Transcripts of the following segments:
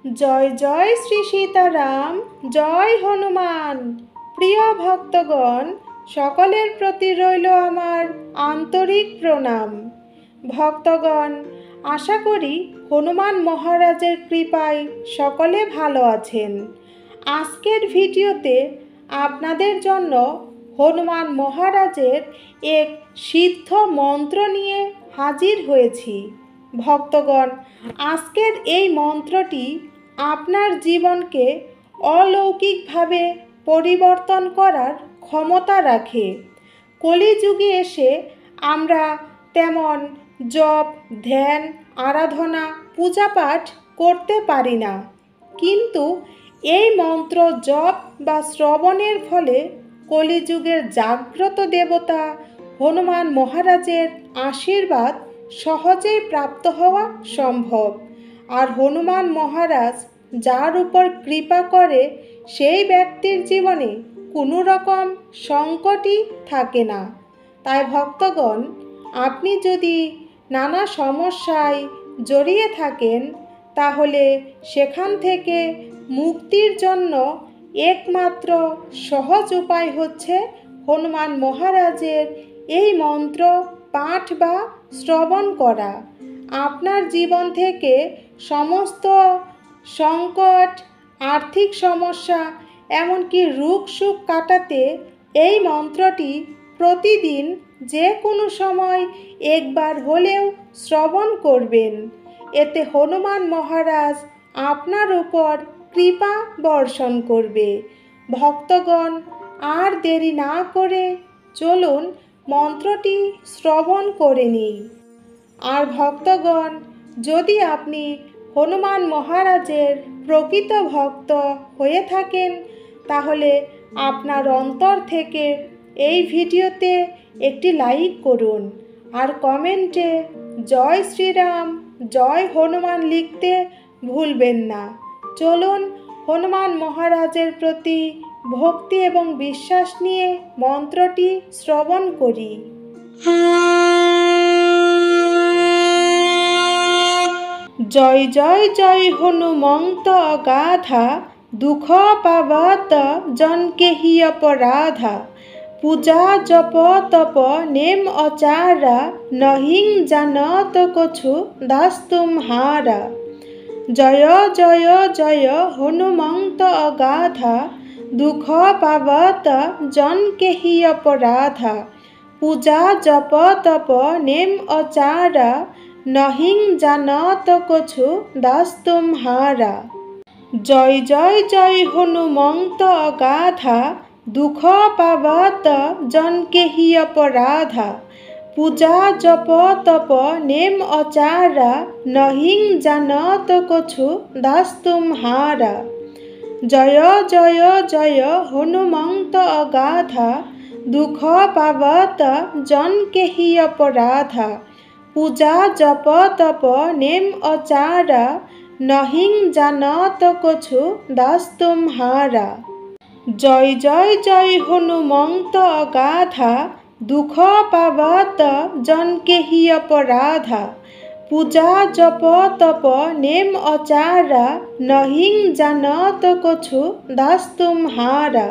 জয় জয় শ্রী সীতারাম, জয় হনুমান। প্রিয় ভক্তগণ, সকলের প্রতি রইল আমার আন্তরিক প্রণাম। ভক্তগণ, আশা করি হনুমান মহারাজের কৃপায় সকলে ভালো আছেন। আজকের ভিডিওতে আপনাদের জন্য হনুমান মহারাজের এক সিদ্ধ মন্ত্র নিয়ে হাজির হয়েছি। ভক্তগণ, আজকের এই মন্ত্রটি আপনার জীবনকে অলৌকিকভাবে পরিবর্তন করার ক্ষমতা রাখে। কলিযুগে এসে আমরা তেমন জপ, ধ্যান, আরাধনা, পূজাপাঠ করতে পারি না, কিন্তু এই মন্ত্র জপ বা শ্রবণের ফলে কলিযুগের জাগ্রত দেবতা হনুমান মহারাজের আশীর্বাদ সহজেই প্রাপ্ত হওয়া সম্ভব। আর হনুমান মহারাজ যার উপর কৃপা করে সেই ব্যক্তির জীবনে কোনো রকম সংকটই থাকে না। তাই ভক্তগণ, আপনি যদি নানা সমস্যায় জড়িয়ে থাকেন, তাহলে সেখান থেকে মুক্তির জন্য একমাত্র সহজ উপায় হচ্ছে হনুমান মহারাজের এই মন্ত্র পাঠ বা শ্রবণ করা। আপনার জীবন থেকে সমস্ত সংকট, আর্থিক সমস্যা, এমনকি রোগ শোক কাটাতে এই মন্ত্রটি প্রতিদিন যে কোনো সময় একবার হলেও শ্রবণ করবেন। এতে হনুমান মহারাজ আপনার উপর কৃপা বর্ষণ করবে। ভক্তগণ, আর দেরি না করে চলুন মন্ত্রটি শ্রবণ করে নিই। আর ভক্তগণ, যদি আপনি হনুমান মহারাজের প্রকৃত ভক্ত হয়ে থাকেন, তাহলে আপনার অন্তর থেকে এই ভিডিওতে একটি লাইক করুন আর কমেন্টে জয় শ্রীরাম, জয় হনুমান লিখতে ভুলবেন না। চলুন হনুমান মহারাজের প্রতি ভক্তি এবং বিশ্বাস নিয়ে মন্ত্রটি শ্রবণ করি। জয় জয় জয় হনুমন্ত অগাধা, দুঃখ পাবত জনকেহি অপরাধা। পূজা জপ তপ নেম অচারা, নহিং জানত কছু দাস তুমহারা। জয় জয় জয় হনুমন্ত অগাধা, দুঃখ পাবত জনকেহি অপরাধা। পূজা জপ তপ নেম অচারা, নহিং জানত কছু দাস তুমহারা। জয় জয় জয় হনুমন্ত অগাধা, দুঃখ পাবত জনকেহি অপরাধা। পূজা জপ তপ নেম অচারা, নহিং জানত কছু দাস তুমহারা। জয় জয় জয় হনুমন্ত অগাধা, দুঃখ পাবত জনকেহি অপরাধা। পূজা জপ তপ নেম অচারা, নহিং জানত কছু দাস তুমহারা। জয় জয় জয় হনুমন্ত অগাধা, দুঃখ পাবত জনকেহি অপরাধা। পূজা জপ তপ নেম অচারা, নহিং জানত কছু দাস তুমহারা।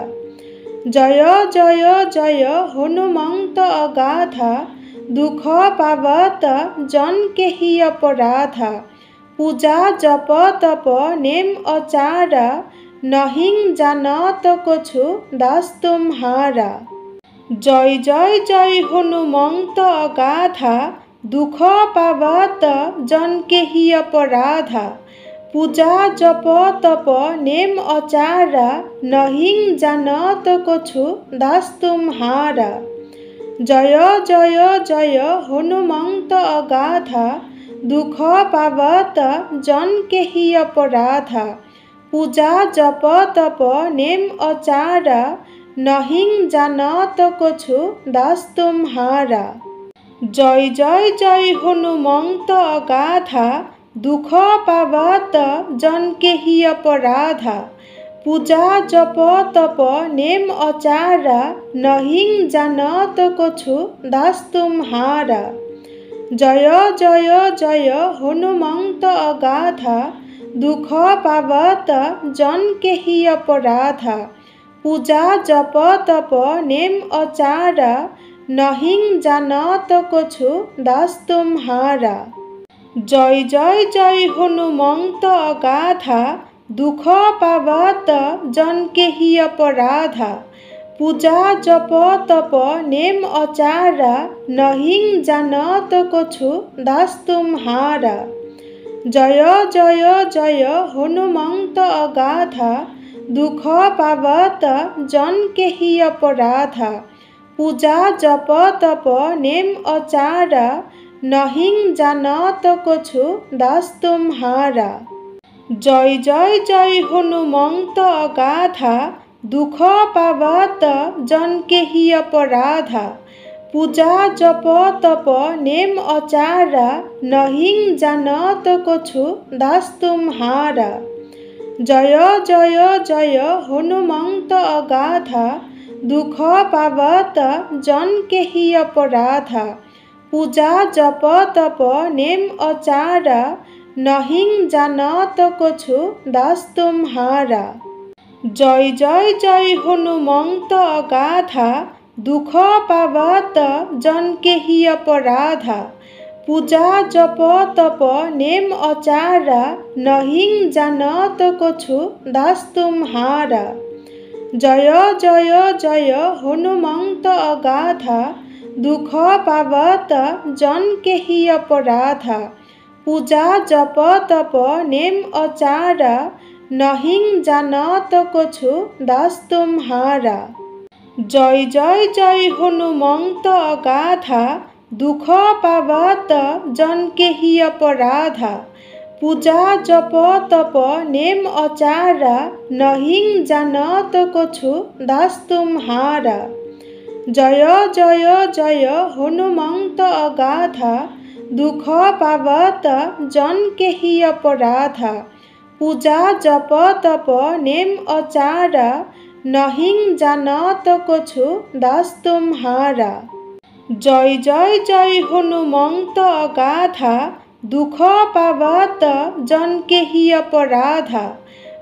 জয় জয় জয় হনুমন্ত অগাধা, দুঃখ পাবত জনকেহি অপরাধা। পূজা জপ তপ নেম অচারা, নহিং জানত কছু দাস তুমহারা। জয় জয় জয় হনুমন্ত অগাধা, দুঃখ পাবত জনকেহি অপরাধা। পূজা জপ তপ নেম অচারা, নহিং জানত কছু দাস তুমহারা। জয় জয় জয় হনুমন্ত অগাধা, দুঃখ পাবত জনকেহি অপরাধা। পূজা জপ তপ নেম অচারা, নহিং জানত কছু দাস তুমহারা। জয় জয় জয় হনুমন্ত অগাধা, দুঃখ পাবত জনকেহি অপরাধা। পূজা জপ তপ নেম অচারা, নহিং জানত কছু দাস তুমহারা। জয় জয় জয় হনুমন্ত অগাধা, দুঃখ পাবত জন কেহি অপরাধা। পূজা জপ তপ নেম অচারা, নহিং জানত কছু দাস তুমহারা। জয় জয় জয় হনুমন্ত অগাধা, দুঃখ পাবত জন কেহি অপরাধা। পূজা জপ তপ নেম অচারা, নহিং জানত কছু দাস তুমহারা। জয় জয় জয় হনুমন্ত অগাধা, দুঃখ পাবত জন কেহি অপরাধা। পূজা জপ তপ নেম অচারা, নহিং জানত কছু দাস তুমহারা। জয় জয় জয় হনুমন্ত অগাধা, দুঃখ পাবত জন কেহি অপরাধা। পূজা জপ তপ নেম অচারা, নহিং জানত কছু দাস তুমহারা। জয় জয় জয় হনুমন্ত অগাধা, দুঃখ পাবত জন কেহি অপরাধা। পূজা জপ তপ নেম অচারা, নহিং জানত কছু দাস তুমহারা। জয় জয় জয় হনুমন্ত অগাধা, দুঃখ পাবত জন কেহি অপরাধা। পূজা জপ তপ নেম অচারা, নহিং জানত কছু দাস তুমহারা। জয় জয় জয় হনুমন্ত অগাধা, দুঃখ পাবত জন কেহি অপরাধা। পূজা জপ তপ নেম অচারা, নহিং জানত কছু দাস তুমহারা। জয় জয় জয় হনুমন্ত অগাধা, দুঃখ পাবত জন কেহি অপরাধা। পূজা জপ তপ নেম অচারা, নহিং জানত কছু দাস তুমহারা। জয় জয় জয় হনুমন্ত অগাধা, দুঃখ পাবত জন কেহি অপরাধা। পূজা জপ তপ নেম অচারা, নহিং জানত কছু দাস তুমহারা। জয় জয় জয় হনুমন্ত অগাধা, দুঃখ পাবত জন কেহি অপরাধা।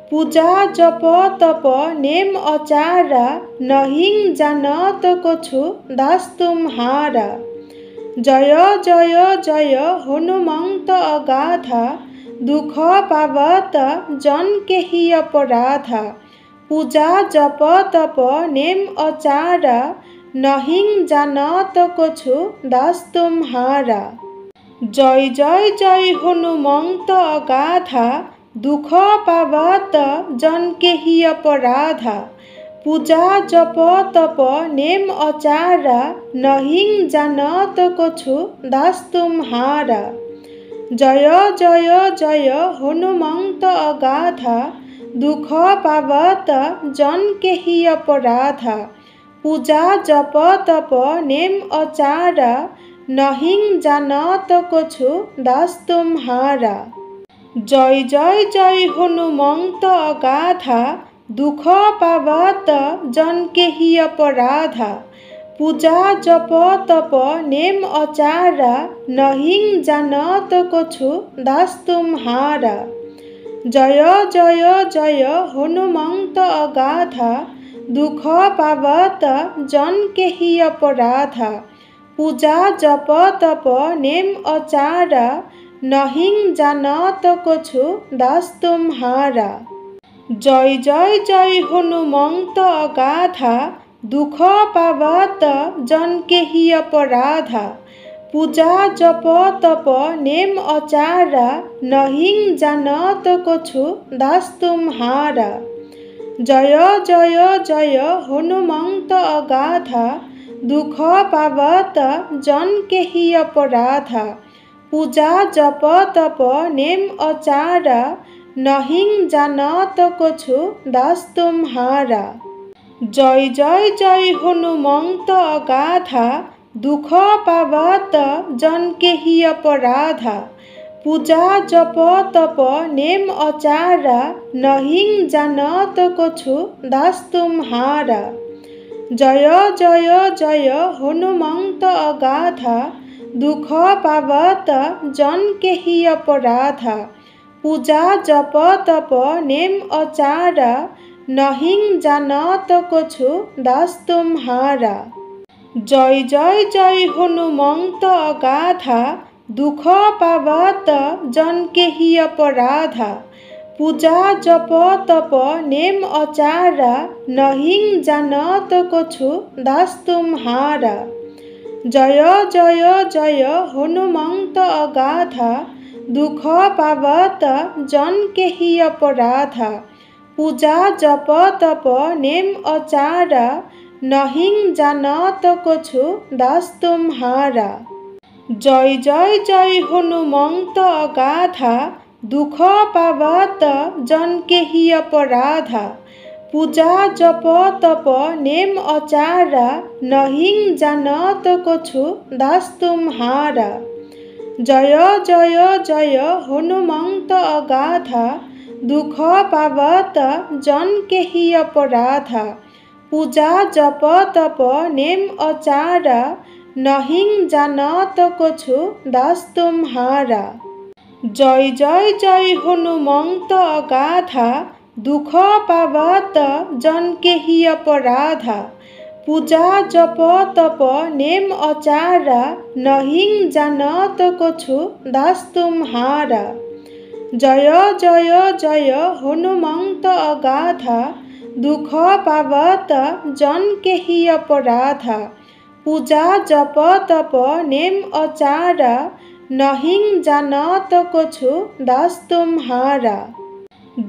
পূজা জপ তপ নেম অচারা, নহিং জানত কছু দাস তুমহারা। জয় জয় জয় হনুমন্ত অগাধা, দুঃখ পাবত জন কেহি অপরাধা। পূজা জপ তপ নেম অচারা, নহিং জানত কছু দাস তুমহারা। জয় জয় জয় হনুমন্ত অগাধা, দুঃখ পাবত জন কেহি অপরাধা। পূজা জপ তপ নেম অচারা, নহিং জানত কছু দাস তুমহারা। জয় জয় জয় হনুমন্ত অগাধা, দুঃখ পাবত জন কেহি অপরাধা। পূজা জপ তপ নেম অচারা, নহিং জানত কছু দাস তুমহারা। জয় জয় জয় হনুমন্ত অগাধা, দুঃখ পাবত জন কেহি অপরাধা। পূজা জপ তপ নেম অচারা, নহিং জানত কছু দাস তুমহারা। জয় জয় জয় হনুমন্ত অগাধা, দুঃখ পাবত জন কেহি অপরাধা। পূজা জপ তপ নেম অচারা, নহিং জানত কছু দাস তুমহারা। জয় জয় জয় হনুমন্ত অগাধা, দুঃখ পাবত জন কেহি অপরাধা। পূজা জপ তপ নেম অচারা, নহিং জানত কছু দাস তুমহারা। জয় জয় জয় হনুমন্ত অগাধা, দুঃখ পাবত জন কেহি অপরাধা। পূজা জপ তপ নেম অচারা, নহিং জানত কছু দাস তুমহারা। জয় জয় জয় হনুমন্ত অগাধা, দুঃখ পাবত জন কেহি অপরাধা। পূজা জপ তপ নেম অচারা, নহিং জানত কছু দাস তুমহারা। জয় জয় জয় হনুমন্ত অগাধা, দুঃখ পাবত জন কেহি অপরাধা। পূজা জপ তপ নেম অচার নহিং জানত কছু দাস তুমহারা। জয় জয় জয় হনুমন্ত অগাধা দুঃখ পাবত জনকে হি অপরাধা। পূজা জপ তপ নেম অচারা নহিং জানত কছু দাস তুমহারা। জয় জয় জয় হনুমন্ত অগাধা দুঃখ পাবত জনকে হি অপরাধা। পূজা জপ তপ নেম অচারা নহিং জানত কছু দাস তুমহারা। জয় জয় জয় হনুমন্ত অগাধা দুঃখ পাবত জনকে হি অপরাধা। পূজা জপ তপ নেম অচারা নহিং জানত কছু দাস তুমহারা। জয় জয় জয় হনুমন্ত অগাধা দুঃখ পাবত জনকে হি অপরাধা। পূজা জপ তপ নেম অচারা নহিং জানত কছু দাস তুমহারা। জয় জয় জয় হনুমন্ত অগাধা দুঃখ পাবত জনকে হি অপরাধা। পূজা জপ তপ নেম অচারা নহিং জানত কছু দাস তুমহারা। জয় জয় জয় হনুমন্ত অগাধা দুঃখ পাবত জনকে হি অপরাধা। পূজা জপ তপ নেম অচারা নহিং জানত কছু দাস তুমহারা।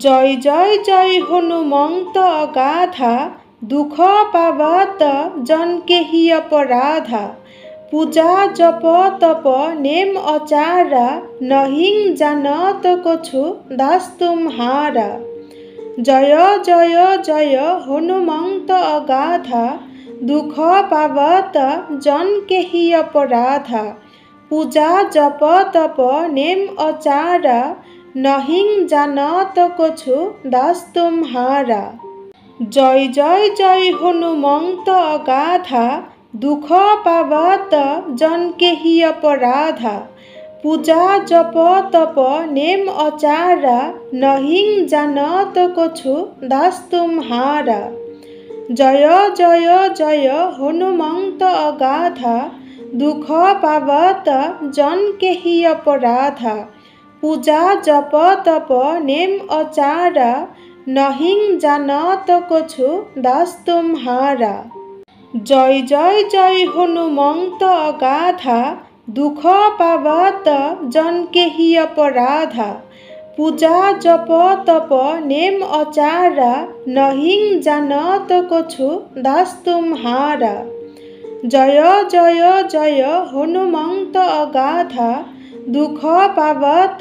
জয় জয় জয় হনুমন্ত অগাধা দুঃখ পাবত জনকে হি অপরাধা। পূজা জপ তপ নেম অচারা নহিং জানত কছু দাস তুমহারা। জয় জয় জয় হনুমন্ত অগাধা দুঃখ পাবত জনকে হি অপরাধা। পূজা জপ তপ নেম অচারা নহিং জানত কছু দাস তুমহারা। জয় জয় জয় হনুমন্ত অগাধা দুঃখ পাবত জনকে হি অপরাধা। পূজা জপ তপ নেম অচারা নহিং জানত কছু দাস তুমহারা। জয় জয় জয় হনুমন্ত অগাধা দুঃখ পাবত জনকে হি অপরাধা। পূজা জপ তপ নেম অচারা নহিং জানত কছু দাস তুমহারা। জয় জয় জয় হনুমন্ত অগাধা দুঃখ পাবত জনকে হি অপরাধা। পূজা জপ তপ নেম অচারা নহিং জানত কছু দাস তুমহারা। জয় জয় জয় হনুমন্ত অগাধা দুঃখ পাবত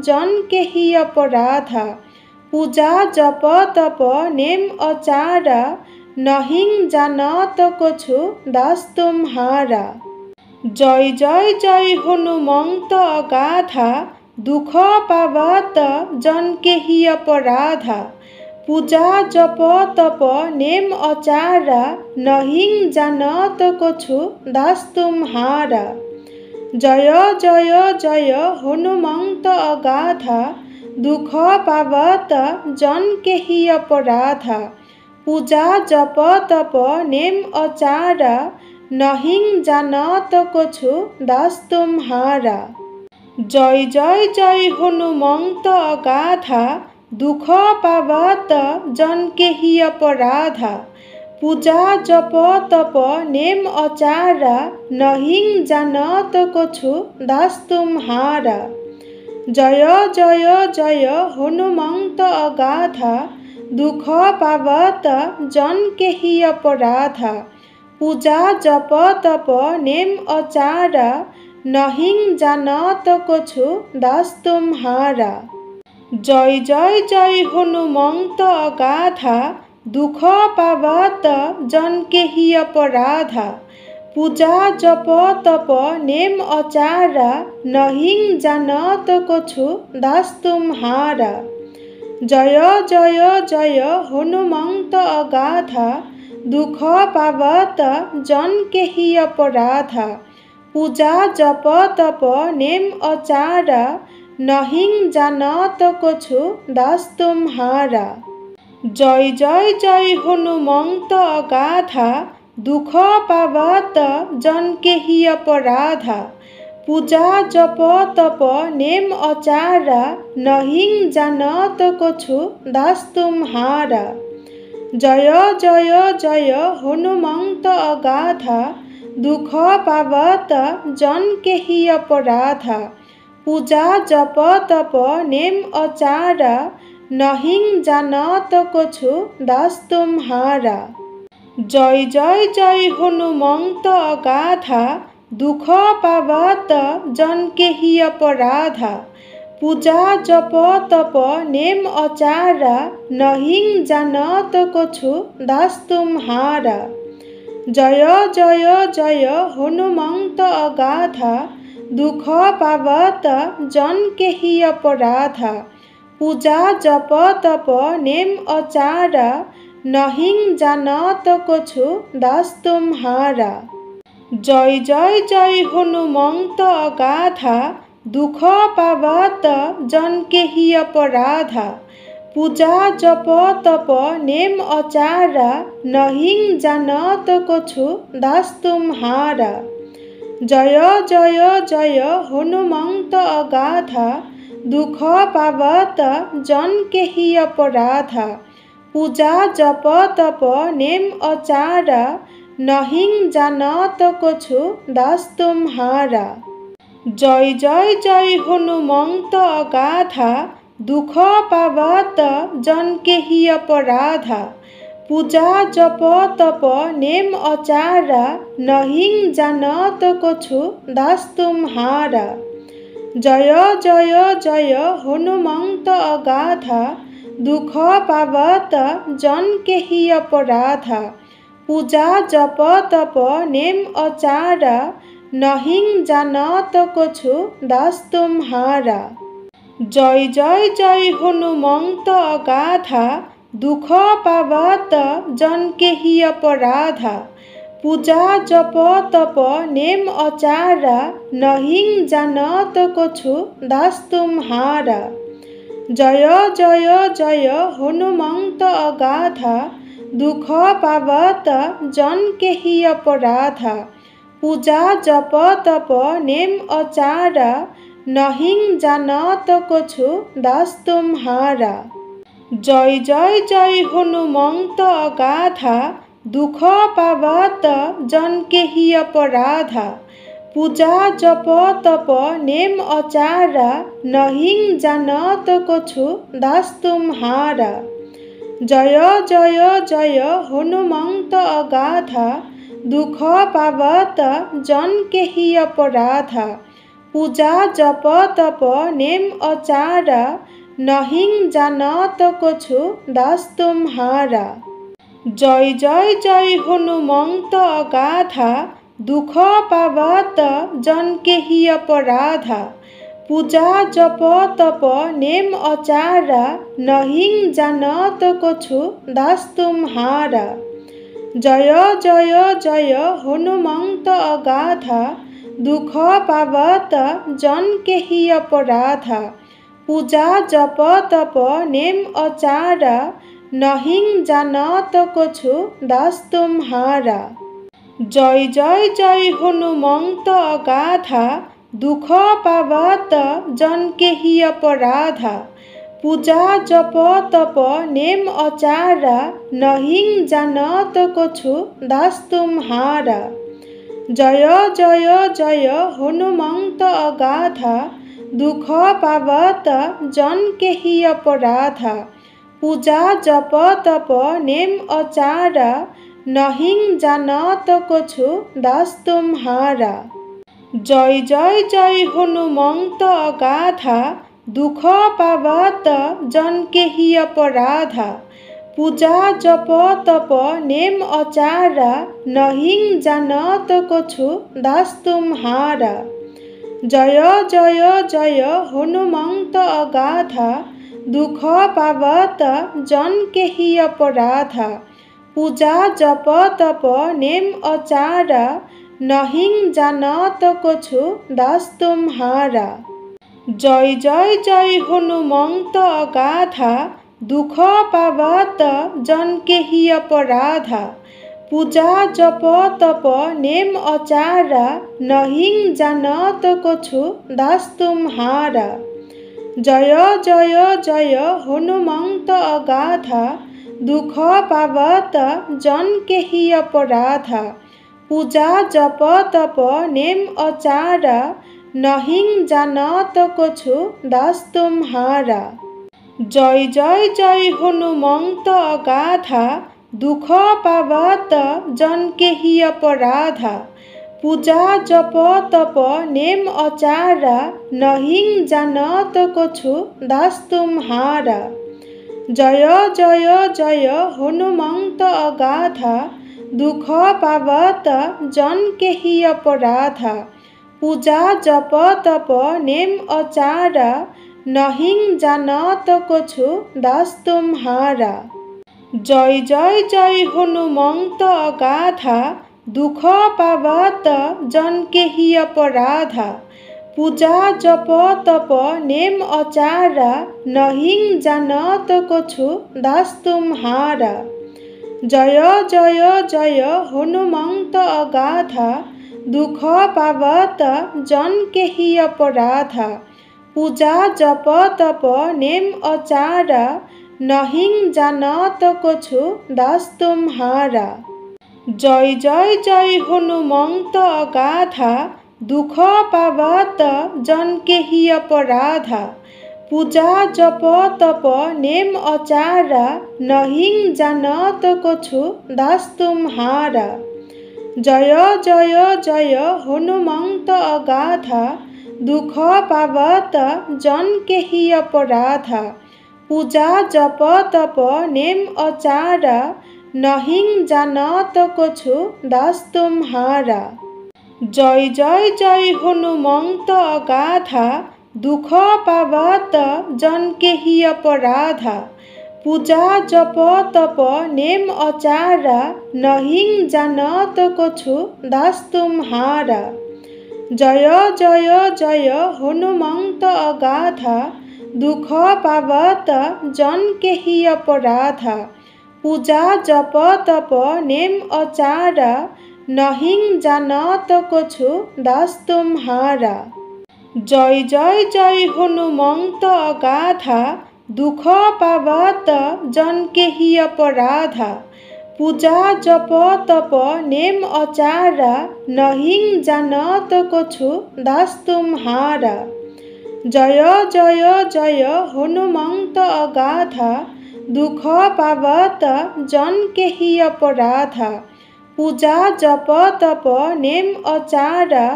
জনকে হি অপরাধা। পূজা জপ তপ নেম অচারা নহিং জানত কছু দাস তুমহারা। জয় জয় জয় হনুমন্ত অগাধা দুঃখ পাবত জনকে হি অপরাধা। পূজা জপ তপ নেম অচারা নহিং জানত কছু দাস তুমহারা। জয় জয় জয় হনুমন্ত অগাধা দুঃখ পাবত জনকে হি অপরাধা। পূজা জপ তপ নেম অচারা নহিং জানত কছু দাস তুমহারা। জয় জয় জয় হনুমন্ত অগাধা দুঃখ পাবত জনকে হি অপরাধা। পূজা জপ তপ নেম অচারা নহিং জানত কছু দাস তুমহারা। জয় জয় জয় হনুমন্ত অগাধা দুঃখ পাবত জনকে হি অপরাধা। পূজা জপ তপ নেম অচারা নহিং জানত কছু দাস তুমহারা। জয় জয় জয় হনুমন্ত অগাধা দুঃখ পাবত জনকে হি অপরাধা। পূজা জপ তপ নেম অচারা নহিং জানত কছু দাস তুমহারা। জয় জয় জয় হনুমন্ত অগাধা দুঃখ পাবত জনকে হি অপরাধা। পূজা জপ তপ নেম অচারা नहीं जानत कछु दास तुम्हारा। जय जय जय हनुमंत अगाधा दुख पावत जन के ही अपराधा। पूजा जप तप नेम अचारा नहीं जानत कछु दास तुम्हारा। जय जय जय हनुमंत अगाधा दुख पावत जन के ही अपराधा। पूजा जप तप नेम अचारा नहीं जानत कछु दास तुम्हारा। जय जय जय हनुमंत अगाधा दुख पावत जन के ही अपराधा। पूजा जप तप नेम अचारा नहीं जानत कछु दास तुम्हारा। जय जय जय हनुमंत अगाधा दुख पावत जन के ही अपराधा। पूजा जप तप नेम अचारा नहीं जानत कछु दास तुम्हारा। जय जय जय हनुमंत अगाधा दुख पावत जन के ही अपराधा। पूजा जप तप नेम अचारा नहीं जानत कछु दास तुम्हारा। जय जय जय हनुमंत अगाधा दुख पावत जन के ही अपराधा। पूजा जप तप नेम अचारा नहीं जानत कछु दास तुम्हारा। जय जय जय हनुमंत अगाधा दुख पावत जन के ही अपराधा। पूजा जप तप नेम अचारा नहीं जानत कछु दास तुम्हारा। जय जय जय हनुमंत अगाधा दुख पावत जन के ही अपराधा। पूजा जप तप नेम अचारा नहीं जानत कछु दास तुम्हारा। जय जय जय हनुमंत अगाधा दुख पावत जन के ही अपराधा। पूजा जप तप नेम अचारा नहीं जानत कछु दास तुम्हारा। जय जय जय हनुमंत अगाधा दुख पावत जन के ही अपराधा। पूजा जप तप नेम अचारा नहीं जानत कछु दास तुम्हारा। जय जय जय हनुमंत अगाधा दुख पावत जन के ही अपराधा। पूजा जप तप नेम अचारा नहीं जानत कछु दास तुम्हारा। जय जय जय हनुमंत अगाधा दुख पावत जन के ही अपराधा। पूजा जप तप नेम अचारा नहीं जानत कछु दास तुम्हारा। जय जय जय हनुमंत अगाधा दुख पावत जन के ही अपराधा। पूजा जप तप नेम अचारा नहीं जानत कछु दास तुम्हारा। जय जय जय हनुमंत अगाधा दुख पावत जन के ही अपराधा। पूजा जप तप नेम अचारा नहीं जानत कछु दास तुम्हारा। जय जय जय हनुमंत अगाधा दुख पावत जन के ही अपराधा। पूजा जप तप नेम अचारा नहीं जानत कछु दास तुम्हारा। जय जय जय हनुमंत अगाधा दुख पावत जन के ही अपराधा। पूजा जप तप नेम अचारा नहीं जानत कछु दास तुम्हारा। जय जय जय हनुमंत अगाधा दुख पावत जन के ही अपराधा। पूजा जप तप नेम अचारा नहीं जानत कछु दास तुम्हारा। जय जय जय हनुमंत अगाधा दुख पावत जन के ही अपराधा। पूजा जप तप नेम अचारा नहीं जानत कछु दास तुम्हारा। জয় জয় জয় হনুমন্ত অগাধা, দুঃখ পাবত জনকেহি অপরাধা। পূজা জপ তপ নেম অচারা, নহিং জানত কছু দাস তুমহারা। জয় জয় জয় হনুমন্ত অগাধা, দুঃখ পাবত জনকেহি অপরাধা। পূজা জপ তপ নেম অচারা, নহিং জানত কছু দাস তুমহারা। জয় জয় জয় হনুমন্ত অগাধা, দুঃখ পাবত জনকেহি অপরাধা। পূজা জপ তপ নেম অচারা, নহিং জানত কছু দাস তুমহারা। জয় জয় জয় হনুমন্ত অগাধা, দুঃখ পাবত জনকেহি অপরাধা। পূজা জপ তপ নেম অচারা, নহিং জানত কছু দাস তুমহারা। জয় জয় জয় হনুমন্ত অগাধা, দুঃখ পাবত জনকেহি অপরাধা। পূজা জপ তপ নেম অচারা, নহিং জানত কছু দাস তুমহারা। জয় জয় জয় হনুমন্ত অগাধা, দুঃখ পাবত জনকেহি অপরাধা। পূজা জপ তপ নেম অচারা, নহিং জানত কছু দাস তুমহারা। জয় জয় জয় হনুমন্ত অগাধা, দুঃখ পাবত জনকেহি অপরাধা। পূজা জপ তপ নেম অচারা, নহিং জানত কছু দাস তুমহারা। জয় জয় জয় হনুমন্ত অগাধা, দুঃখ পাবত জনকেহি অপরাধা। পূজা জপ তপ নেম অচারা, নহিং জানত কছু দাস তুমহারা। জয় জয় জয় হনুমন্ত অগাধা, দুঃখ পাবত জনকেহি অপরাধা। পূজা জপ তপ নেম অচারা, নহিং জানত কছু দাস তুমহারা। জয় জয় জয় হনুমন্ত অগাধা, দুঃখ পাবত জনকেহি অপরাধা। পূজা জপ তপ নেম অচারা, নহিং জানত কছু দাস তুমহারা। জয় জয় জয় হনুমন্ত অগাধা, দুঃখ পাবত জনকেহি অপরাধা। পূজা জপ তপ নেম অচারা, নহিং জানত কছু দাস তুমহারা। জয় জয় জয় হনুমন্ত অগাধা, দুঃখ পাবত জনকেহি অপরাধা। পূজা জপ তপ নেম অচারা,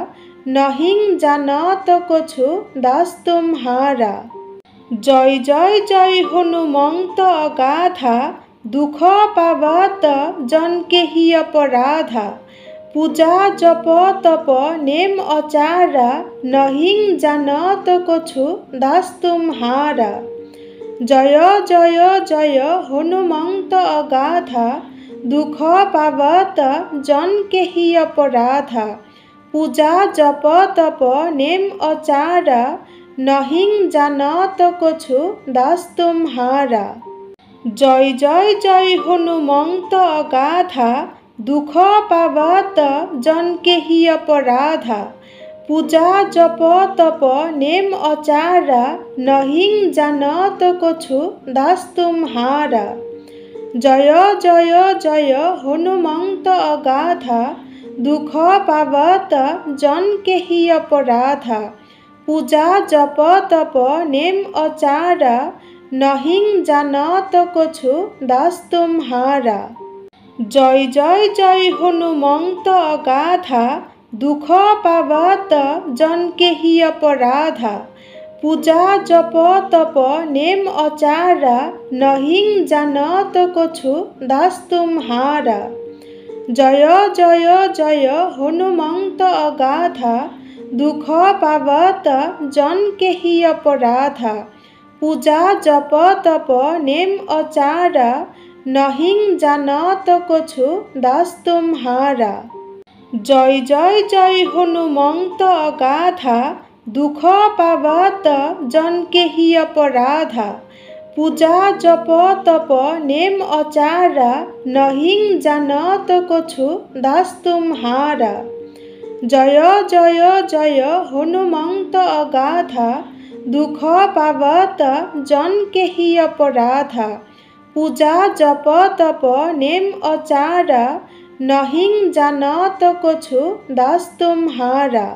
নহিং জানত কছু দাস তুমহারা। জয় জয় জয় হনুমন্ত অগাধা, দুঃখ পাবত জনকেহি অপরাধা। পূজা জপ তপ নেম অচারা, নহিং জানত কছু দাস তুমহারা। জয় জয় জয় হনুমন্ত অগাধা, দুঃখ পাবত জনকেহি অপরাধা। পূজা জপ তপ নেম অচারা, নহিং জানত কছু দাস তুমহারা। জয় জয় জয় হনুমন্ত অগাধা, দুঃখ পাবত জনকেহি অপরাধা। পূজা জপ তপ নেম অচারা, নহিং জানত কছু দাস তুমহারা। জয় জয় জয় হনুমন্ত অগাধা, দুঃখ পাবত জনকেহি অপরাধা। পূজা জপ তপ নেম অচারা, নহিং জানত কছু দাস তুমহারা। জয় জয় জয় হনুমন্ত অগাধা, দুঃখ পাবত জনকেহি অপরাধা। পূজা জপ তপ নেম অচারা, নহিং জানত কছু দাস তুমহারা। জয় জয় জয় হনুমন্ত অগাধা, দুঃখ পাবত জনকেহি অপরাধা। পূজা জপ তপ নেম অচারা, নহিং জানত কছু দাস তুমহারা। জয় জয় জয় হনুমন্ত অগাধা, दुख पावत जन के ही अपराधा पूजा जप तप नेम अचारा नहीं जानत कछु दास तुम्हारा। जय जय जय हनुमंत अगाधा दुख पावत जन के ही अपराधा पूजा जप तप नेम अचारा नहीं जानत कछु दास तुम्हारा।